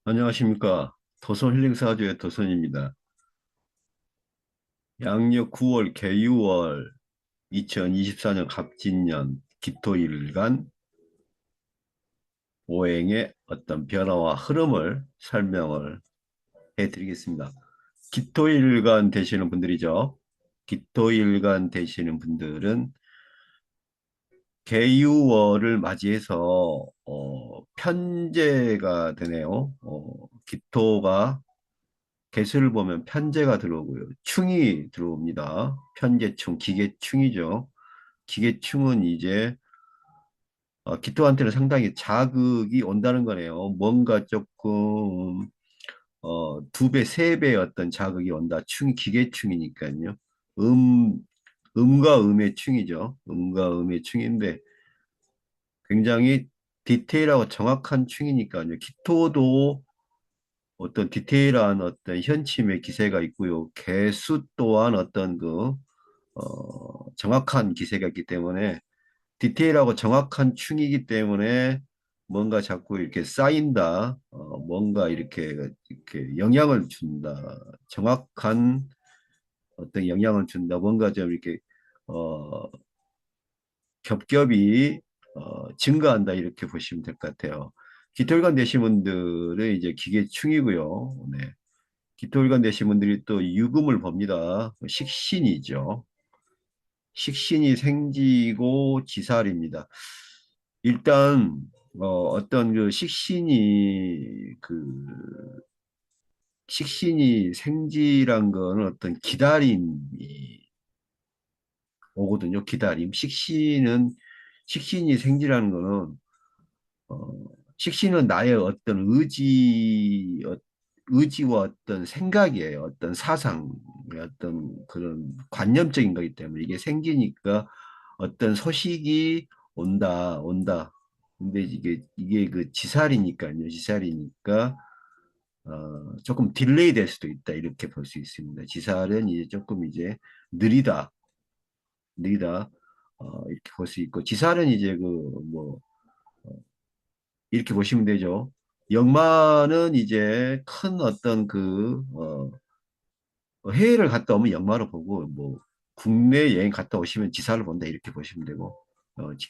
안녕하십니까. 도선 힐링사주의 도선입니다. 양력 9월 개유월 2024년 갑진년 기토일간 오행의 어떤 변화와 흐름을 설명을 해드리겠습니다. 기토일간 되시는 분들이죠. 기토일간 되시는 분들은 개유월을 맞이해서 편제가 되네요. 기토가 개수를 보면 편제가 들어오고요. 충이 들어옵니다. 편제충, 기계충이죠. 기계충은 이제 기토한테는 상당히 자극이 온다는 거네요. 뭔가 조금 두 배, 세 배의 어떤 자극이 온다. 충이 기계충이니까요. 음, 음과 음의 충이죠. 음과 음의 충인데 굉장히 디테일하고 정확한 충이니까요. 기토도 어떤 디테일한 어떤 현침의 기세가 있고요. 개수 또한 어떤 정확한 기세가 있기 때문에 디테일하고 정확한 충이기 때문에 뭔가 자꾸 이렇게 쌓인다. 뭔가 이렇게 영향을 준다. 정확한 어떤 영향을 준다. 뭔가 좀 이렇게, 어, 겹겹이, 증가한다. 이렇게 보시면 될 것 같아요. 기토일관 되신 분들은 이제 기계충이고요. 네. 기토일관 되신 분들이 또 유금을 봅니다. 식신이죠. 식신이 생지고 지살입니다. 일단 어떤 그 식신이 생지란 거는 어떤 기다림이 오거든요. 기다림. 식신이 생지라는 거는 어, 식신은 나의 어떤 의지와 어떤 생각이에요. 어떤 사상, 어떤 그런 관념적인 거기 때문에 이게 생기니까 어떤 소식이 온다. 근데 이게 그 지살이니까요. 지살이니까 조금 딜레이 될 수도 있다. 이렇게 볼 수 있습니다. 지살은 이제 조금 이제 느리다, 느리다. 이렇게 볼 수 있고 지살은 이제 뭐 이렇게 보시면 되죠. 역마는 이제 큰 어떤 해외를 갔다 오면 역마를 보고, 뭐, 국내 여행 갔다 오시면 지사를 본다. 이렇게 보시면 되고,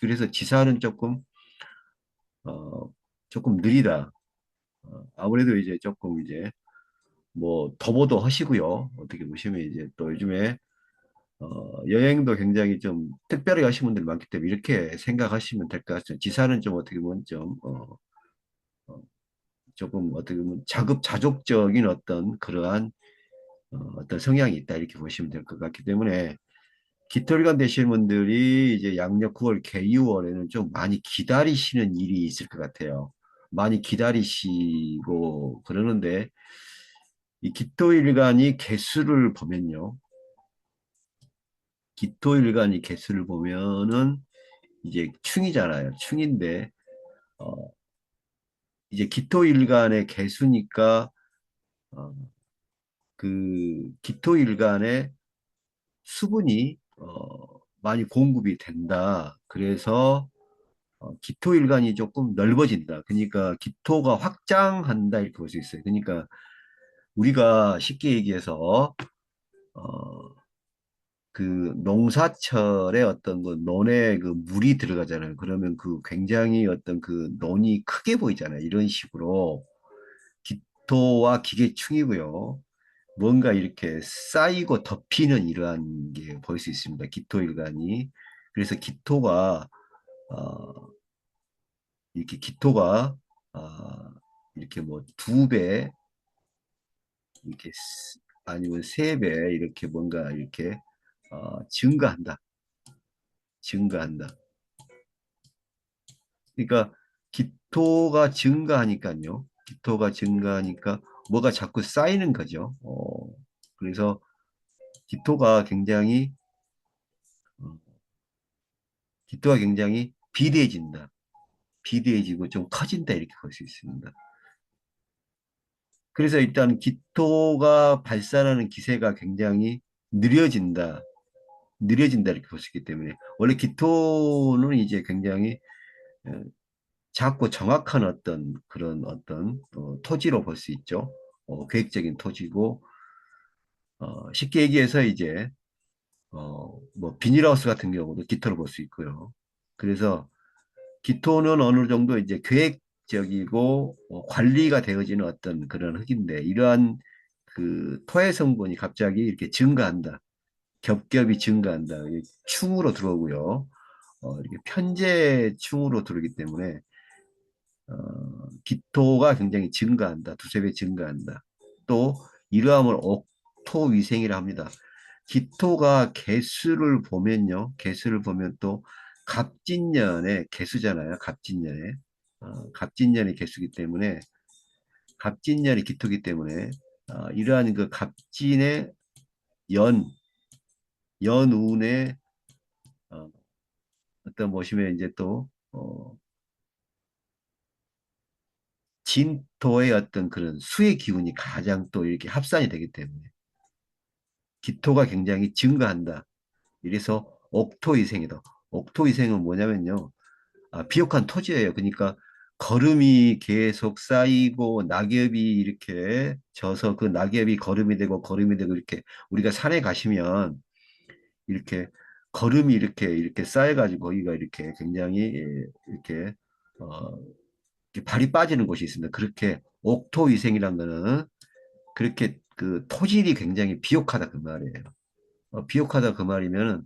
그래서 지사는 어, 조금 느리다. 아무래도 이제 조금 이제, 뭐, 더보도 하시고요. 어떻게 보시면 이제 또 요즘에, 여행도 굉장히 좀 특별히 하신 분들이 많기 때문에 이렇게 생각하시면 될 것 같아요. 지사는 좀 어떻게 보면 어, 조금 어떻게 보면 자급자족적인 어떤 그러한 어떤 성향이 있다 이렇게 보시면 될 것 같기 때문에 깃털관 되시는 분들이 이제 양력 9월 개유월에는 좀 많이 기다리시는 일이 있을 것 같아요. 많이 기다리시고 그러는데 이 기토일간이 개수를 보면요. 기토일간이 개수를 보면은 이제 충이잖아요. 충인데 어, 이제 기토일간의 개수니까 어, 그 기토일간의 수분이 많이 공급이 된다. 그래서 기토일관이 조금 넓어진다. 그러니까 기토가 확장한다 이렇게 볼 수 있어요. 그러니까 우리가 쉽게 얘기해서 어, 그 농사철에 어떤 그 논에 그 물이 들어가잖아요. 그러면 그 굉장히 어떤 그 논이 크게 보이잖아요. 이런 식으로 기토와 기계충이고요. 뭔가 이렇게 쌓이고 덮이는 이러한 게 보일 수 있습니다. 기토일간이. 그래서 어, 기토가, 이렇게 뭐 두 배, 아니면 세 배, 이렇게 뭔가 이렇게, 증가한다. 증가한다. 그러니까 기토가 증가하니까요. 기토가 증가하니까 뭐가 자꾸 쌓이는 거죠. 그래서 기토가 굉장히, 어, 기토가 굉장히 비대해진다. 비대해지고 좀 커진다 이렇게 볼 수 있습니다. 그래서 일단 기토가 발산하는 기세가 굉장히 느려진다. 느려진다 이렇게 볼 수 있기 때문에 원래 기토는 이제 굉장히 작고 정확한 어떤 그런 어떤 토지로 볼 수 있죠. 계획적인 토지고 쉽게 얘기해서 이제 뭐 비닐하우스 같은 경우도 기토를 볼 수 있고요. 그래서 기토는 어느 정도 이제 계획적이고 관리가 되어지는 어떤 그런 흙인데 이러한 그 토의 성분이 갑자기 이렇게 증가한다. 겹겹이 증가한다. 이게 충으로 들어오고요. 이렇게 편재충으로 들어오기 때문에 기토가 굉장히 증가한다. 두세 배 증가한다. 또 이러함을 옥토위생이라 합니다. 기토가 개수를 보면요. 개수를 보면 또 갑진년의 개수잖아요. 갑진년에. 갑진년의 개수기 때문에 갑진년이 기토기 때문에 이러한 그 갑진의 연, 연운의 어, 어떤 보시면 이제 또 진토의 어떤 그런 수의 기운이 가장 또 이렇게 합산이 되기 때문에 기토가 굉장히 증가한다. 이래서 옥토이생이다. 옥토이생은 뭐냐면요. 비옥한 토지예요. 그러니까 거름이 계속 쌓이고 낙엽이 이렇게 져서 그 낙엽이 거름이 되고 이렇게 우리가 산에 가시면 이렇게 거름이 이렇게 쌓여가지고 거기가 이렇게 굉장히 이렇게 어, 이렇게 발이 빠지는 곳이 있습니다. 그렇게 옥토위생이라는 거는 그렇게 그 토질이 굉장히 비옥하다 그 말이에요. 비옥하다 그 말이면은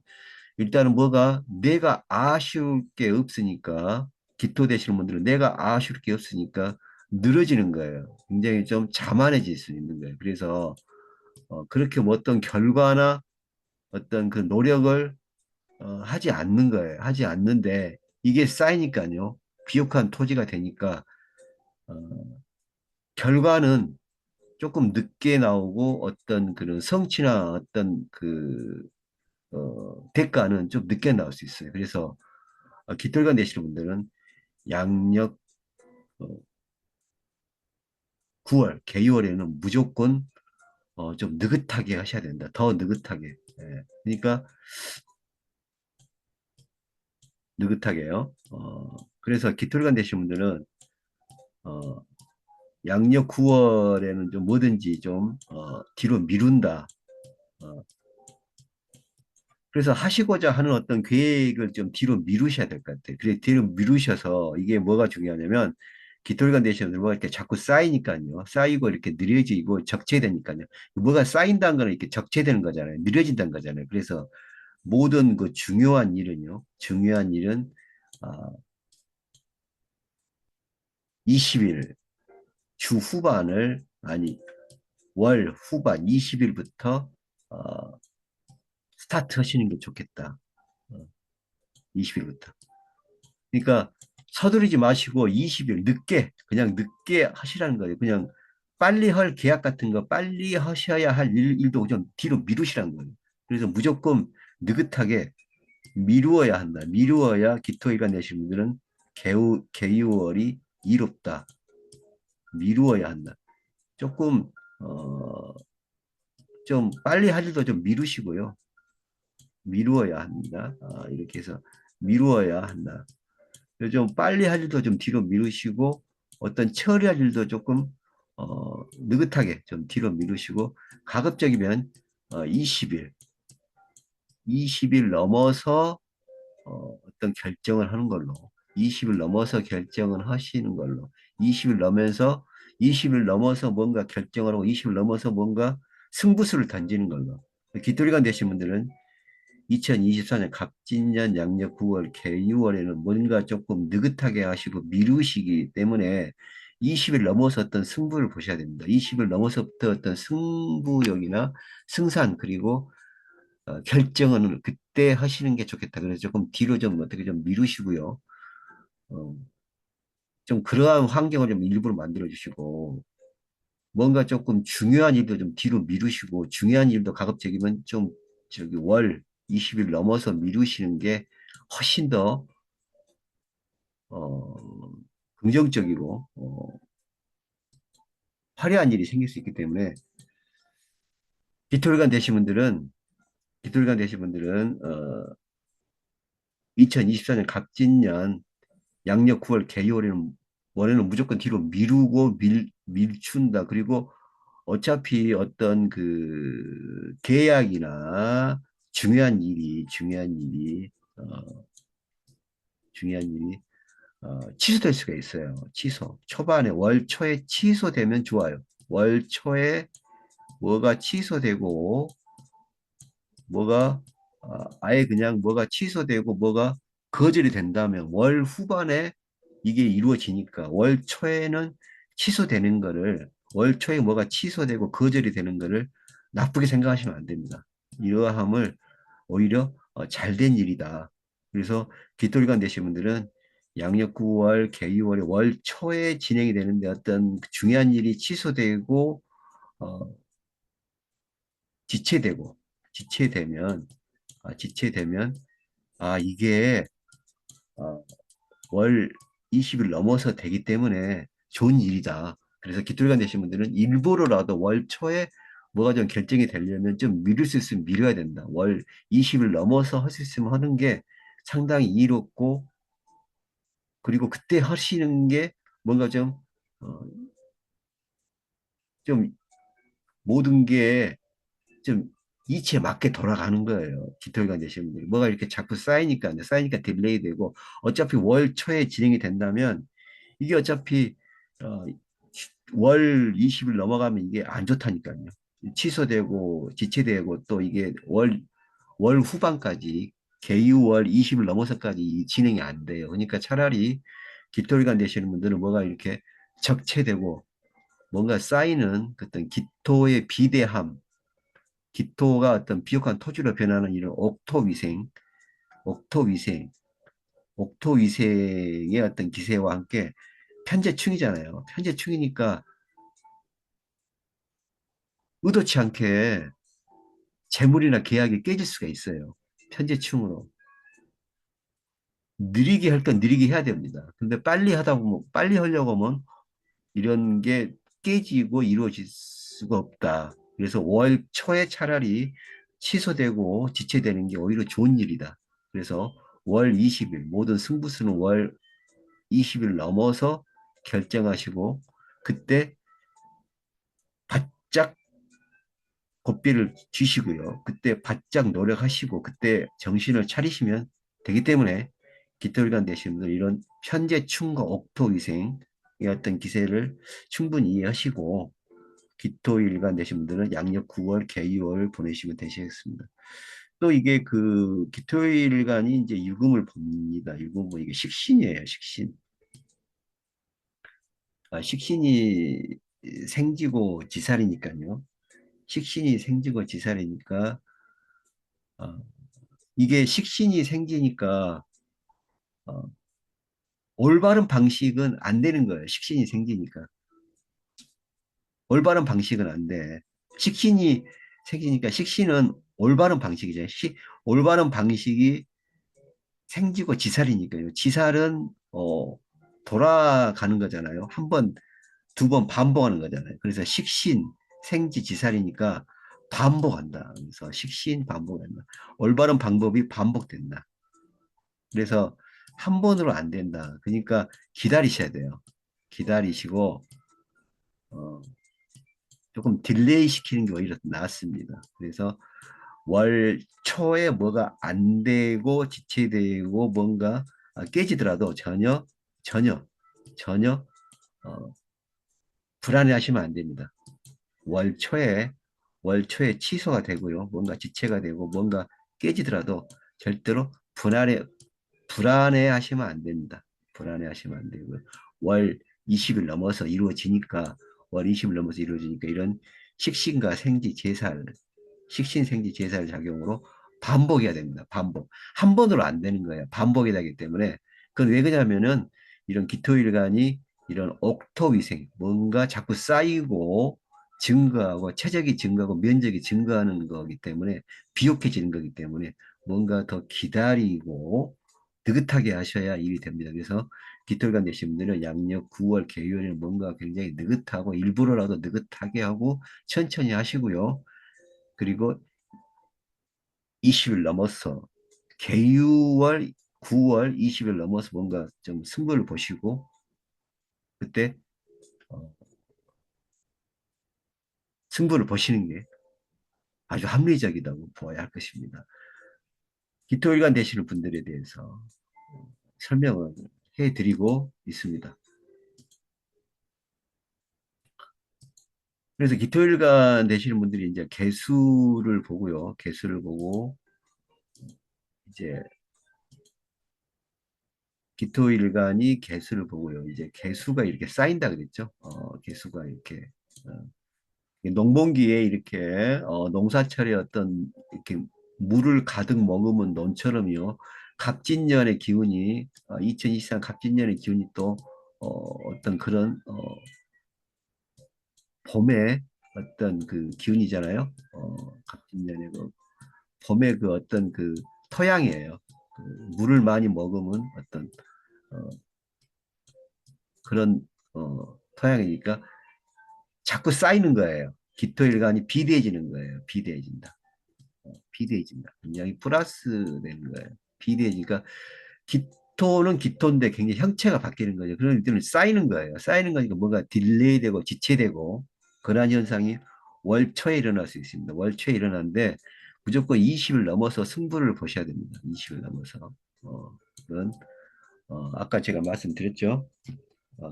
일단은 뭐가 내가 아쉬울 게 없으니까 기토 되시는 분들은 내가 아쉬울 게 없으니까 늘어지는 거예요. 굉장히 좀 자만해질 수 있는 거예요. 그래서 그렇게 뭐 어떤 결과나 어떤 그 노력을 하지 않는 거예요. 하지 않는데 이게 쌓이니까요. 비옥한 토지가 되니까 어, 결과는 조금 늦게 나오고 어떤 그런 성취나 어떤 그 대가는 좀 늦게 나올 수 있어요. 그래서 깃털관 되시는 분들은 양력 어, 9월, 개유월에는 무조건 좀 느긋하게 하셔야 된다. 더 느긋하게. 예. 그러니까 느긋하게요. 그래서 깃털관 되시는 분들은 어, 양력 9월에는 좀 뭐든지 좀 뒤로 미룬다. 어, 그래서 하시고자 하는 어떤 계획을 좀 뒤로 미루셔야 될 것 같아요. 그래, 뒤로 미루셔서 이게 뭐가 중요하냐면 깃털관 되시는 뭐가 이렇게 자꾸 쌓이니까요. 쌓이고 이렇게 느려지고 적체되니까요. 뭐가 쌓인다는 거는 이렇게 적체되는 거잖아요. 느려진다는 거잖아요. 그래서 모든 그 중요한 일은요. 중요한 일은 아, 20일 주 후반을 아니 월 후반 20일부터 스타트 하시는 게 좋겠다. 20일부터. 그러니까 서두르지 마시고 20일 늦게 그냥 늦게 하시라는 거예요. 그냥 빨리 할 계약 같은 거 빨리 하셔야 할 일도 좀 뒤로 미루시라는 거예요. 그래서 무조건 느긋하게 미루어야 한다. 미루어야 기토일관 내신 분들은 개유월이 이롭다. 미루어야 한다. 조금 좀 빨리 할 일도 좀 미루시고요. 미루어야 합니다. 이렇게 해서 미루어야 한다. 좀 빨리 할 일도 좀 뒤로 미루시고 어떤 처리할 일도 조금 느긋하게 좀 뒤로 미루시고 가급적이면 20일, 20일 넘어서 어떤 결정을 하는 걸로 20일 넘어서 결정을 하시는 걸로 20일 넘어서 20일 넘어서 뭔가 결정을 하고 20일 넘어서 뭔가 승부수를 던지는 걸로 기토리가 되신 분들은 2024년 갑진년 양력 9월 개유월에는 뭔가 조금 느긋하게 하시고 미루시기 때문에 20일 넘어서 어떤 승부를 보셔야 됩니다. 20일 넘어서부터 어떤 승부욕이나 승산 그리고 결정은 그때 하시는 게 좋겠다. 그래서 조금 뒤로 좀 어떻게 좀 미루시고요. 어, 좀 그러한 환경을 좀 일부러 만들어 주시고 뭔가 조금 중요한 일도 좀 뒤로 미루시고 중요한 일도 가급적이면 좀 저기 월 20일 넘어서 미루시는 게 훨씬 더 어, 긍정적이고 화려한 일이 생길 수 있기 때문에 깃털관 되신 분들은 깃털관 되신 분들은 2024년 갑진년 양력 9월 개요일에는 원래는 무조건 뒤로 미루고 밀춘다. 그리고 어차피 어떤 그 계약이나 어, 중요한 일이 취소될 수가 있어요. 취소. 초반에 월 초에 취소되면 좋아요. 월 초에 뭐가 취소되고 뭐가 아예 그냥 뭐가 취소되고 뭐가 거절이 된다면 월 후반에 이게 이루어지니까 월 초에는 취소되는 거를 월 초에 뭐가 취소되고 거절이 되는 거를 나쁘게 생각하시면 안 됩니다. 이러함을 오히려 잘된 일이다. 그래서 깃돌이가 되신 분들은 양력 9월, 개유월의 월 초에 진행이 되는데 어떤 중요한 일이 취소되고 어, 지체되고 지체되면 지체되면 이게 어, 월 20일 넘어서 되기 때문에 좋은 일이다. 그래서 기술관 되신 분들은 일부러라도 월 초에 뭐가 좀 결정이 되려면 좀 미룰 수 있으면 미뤄야 된다. 월 20일 넘어서 할 수 있으면 하는 게 상당히 이롭고 그리고 그때 하시는 게 뭔가 어, 좀 모든 게 좀 이치에 맞게 돌아가는 거예요. 깃털관 되시는 분들이. 뭐가 이렇게 자꾸 쌓이니까 딜레이 되고, 어차피 월 초에 진행이 된다면, 이게 어차피, 어, 월 20일 넘어가면 이게 안 좋다니까요. 취소되고, 지체되고, 또 이게 월 후반까지, 개유월 20일 넘어서까지 진행이 안 돼요. 그러니까 차라리 깃털관 되시는 분들은 뭐가 이렇게 적체되고, 뭔가 쌓이는 그 어떤 기토의 비대함, 기토가 어떤 비옥한 토지로 변하는 이런 옥토위생, 옥토위생의 어떤 기세와 함께 편제충이잖아요. 편제충이니까 의도치 않게 재물이나 계약이 깨질 수가 있어요. 편제충으로. 느리게 할 건 느리게 해야 됩니다. 근데 빨리 하다 보면, 빨리 하려고 하면 이런 게 깨지고 이루어질 수가 없다. 그래서 월 초에 차라리 취소되고 지체되는 게 오히려 좋은 일이다. 그래서 월 20일, 모든 승부수는 월 20일 넘어서 결정하시고, 그때 바짝 고삐를 쥐시고요. 그때 바짝 노력하시고, 그때 정신을 차리시면 되기 때문에 깃털관 되시는 분들 이런 편제충과 옥토위생의 어떤 기세를 충분히 이해하시고, 기토일간 되신 분들은 양력 9월, 개유월 보내시면 되시겠습니다. 또 이게 그 기토일간이 이제 유금을 봅니다. 유금은 이게 식신이에요, 식신. 식신이 생지고 지살이니까요. 식신이 생지고 지살이니까 어, 이게 식신이 생기니까 어, 올바른 방식은 안 되는 거예요. 식신이 생기니까 올바른 방식은 안 돼. 식신이 생기니까 식신은 올바른 방식이죠. 올바른 방식이 생지고 지살이니까요. 지살은 돌아가는 거잖아요. 한 번, 두 번 반복하는 거잖아요. 그래서 식신, 생지, 지살이니까 반복한다. 그래서 식신 반복한다. 올바른 방법이 반복된다. 그래서 한 번으로 안 된다. 그러니까 기다리셔야 돼요. 기다리시고 어, 조금 딜레이 시키는 게 오히려 낫습니다. 그래서 월 초에 뭐가 안 되고 지체되고 뭔가 깨지더라도 전혀 전혀 어, 불안해하시면 안 됩니다. 월 초에 월 초에 취소가 되고요. 뭔가 지체가 되고 뭔가 깨지더라도 절대로 불안해 하시면 안 됩니다. 불안해 하시면 안 되고요. 월 20일 넘어서 이루어지니까 월 20일 넘어서 이루어지니까 이런 식신과 생지 제살 식신생지 제살 작용으로 반복해야 됩니다. 반복. 한 번으로 안 되는 거예요. 반복이 되기 때문에. 그건 왜 그러냐면은 이런 기토일간이 이런 옥토위생, 뭔가 자꾸 쌓이고 증가하고 체적이 증가하고 면적이 증가하는 거기 때문에 비옥해지는 거기 때문에 뭔가 더 기다리고 느긋하게 하셔야 일이 됩니다. 그래서 기토일간 되신 분들은 양력 9월 개요일은 뭔가 굉장히 느긋하고 일부러라도 느긋하게 하고 천천히 하시고요. 그리고 20일 넘어서 개유월 9월 20일 넘어서 뭔가 좀 승부를 보시고 그때 어, 승부를 보시는 게 아주 합리적이라고 보아야 할 것입니다. 기토일관 되시는 분들에 대해서 설명을 해드리고 있습니다. 그래서 기토일관 되시는 분들이 이제 개수를 보고요. 개수를 보고 이제 기토일관이 개수를 보고요. 이제 개수가 이렇게 쌓인다 그랬죠. 개수가 이렇게 어, 농번기에 이렇게 농사철에 어떤 이렇게 물을 가득 머금은 논처럼요. 갑진년의 기운이 2023 갑진년의 기운이 또 어떤 그런 봄의 어떤 그 기운이잖아요. 갑진년의 그 봄의 그 어떤 그 토양이에요. 그 물을 많이 머금은 어떤 어, 그런 토양이니까 자꾸 쌓이는 거예요. 기토일관이 비대해지는 거예요. 비대해진다. 비대해진다. 굉장히 플러스 되는 거예요. 비대해지니까 기토는 기토인데 굉장히 형체가 바뀌는 거죠. 그런 일들은 쌓이는 거예요. 쌓이는 거니까 뭔가 딜레이되고 지체되고 그러한 현상이 월초에 일어날 수 있습니다. 월초에 일어나는데 무조건 20일 넘어서 승부를 보셔야 됩니다. 20일 넘어서. 그런 아까 제가 말씀드렸죠. 어,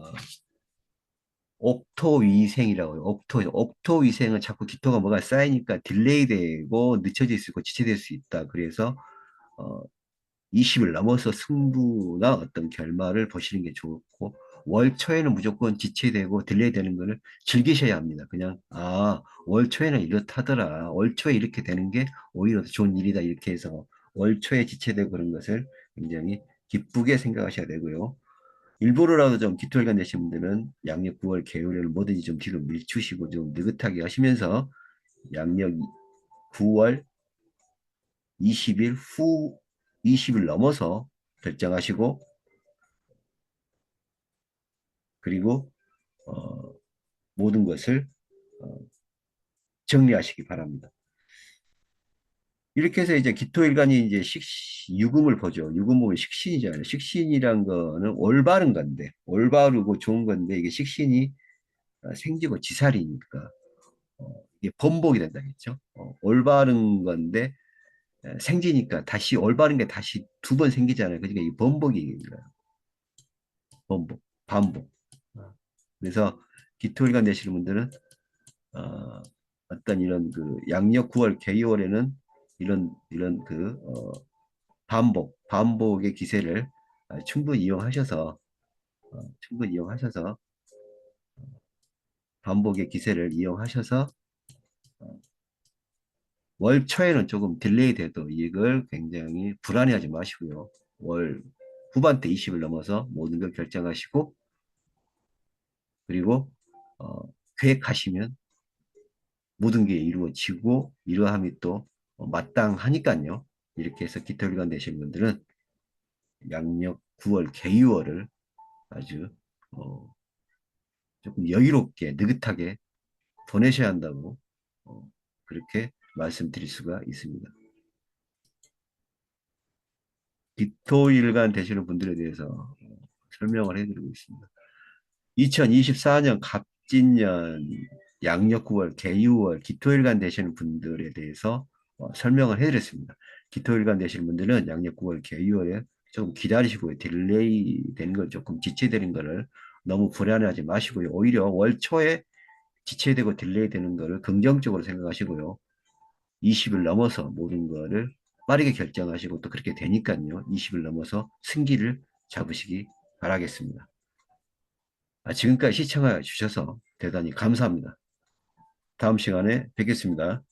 옥토위생이라고 해요. 옥토위생은 자꾸 기토가 뭐가 쌓이니까 딜레이 되고 늦춰질 수 있고 지체될 수 있다. 그래서 어, 20일 넘어서 승부나 어떤 결말을 보시는 게 좋고 월 초에는 무조건 지체되고 딜레이 되는 거를 즐기셔야 합니다. 그냥 월 초에는 이렇다더라. 월 초에 이렇게 되는 게 오히려 더 좋은 일이다. 이렇게 해서 월 초에 지체되고 그런 것을 굉장히 기쁘게 생각하셔야 되고요. 일부러라도 좀 기토일관 되신 분들은 양력 9월 개요일을 뭐든지 좀 뒤로 밀추시고 좀 느긋하게 하시면서 양력 9월 20일 후 20일 넘어서 결정하시고 그리고 어, 모든 것을 어, 정리하시기 바랍니다. 이렇게 해서 이제 기토일관이 이제 유금을 보죠. 유금 보면 식신이잖아요. 식신이란 거는 올바른 건데, 올바르고 좋은 건데, 이게 식신이 생지고 지살이니까, 이게 번복이 된다겠죠. 올바른 건데, 생지니까 다시 올바른 게 다시 두 번 생기잖아요. 그러니까 이 번복이 거예요. 번복, 반복. 그래서 기토일관 되시는 분들은 어, 어떤 이런 그 양력 9월 개요월에는 이런 그 반복의 기세를 충분히 이용하셔서 충분히 이용하셔서 반복의 기세를 이용하셔서 월 초에는 조금 딜레이 돼도 이걸 굉장히 불안해하지 마시고요. 월 후반 때 20일 넘어서 모든 걸 결정하시고 그리고 어, 계획하시면 모든 게 이루어지고 이러함이 또 마땅하니까요. 이렇게 해서 기토일관 되신 분들은 양력 9월 개유월을 아주 어, 조금 여유롭게 느긋하게 보내셔야 한다고 그렇게 말씀드릴 수가 있습니다. 기토일관 되시는 분들에 대해서 설명을 해드리고 있습니다. 2024년 갑진년 양력 9월 개유월 기토일관 되시는 분들에 대해서 설명을 해드렸습니다. 기토일관 되시는 분들은 양력 9월 개유월에 좀 기다리시고요. 딜레이 되는 걸 조금 지체되는 거를 너무 불안해하지 마시고요. 오히려 월 초에 지체되고 딜레이 되는 거를 긍정적으로 생각하시고요. 20일 넘어서 모든 거를 빠르게 결정하시고 또 그렇게 되니까요. 20일 넘어서 승기를 잡으시기 바라겠습니다. 지금까지 시청해 주셔서 대단히 감사합니다. 다음 시간에 뵙겠습니다.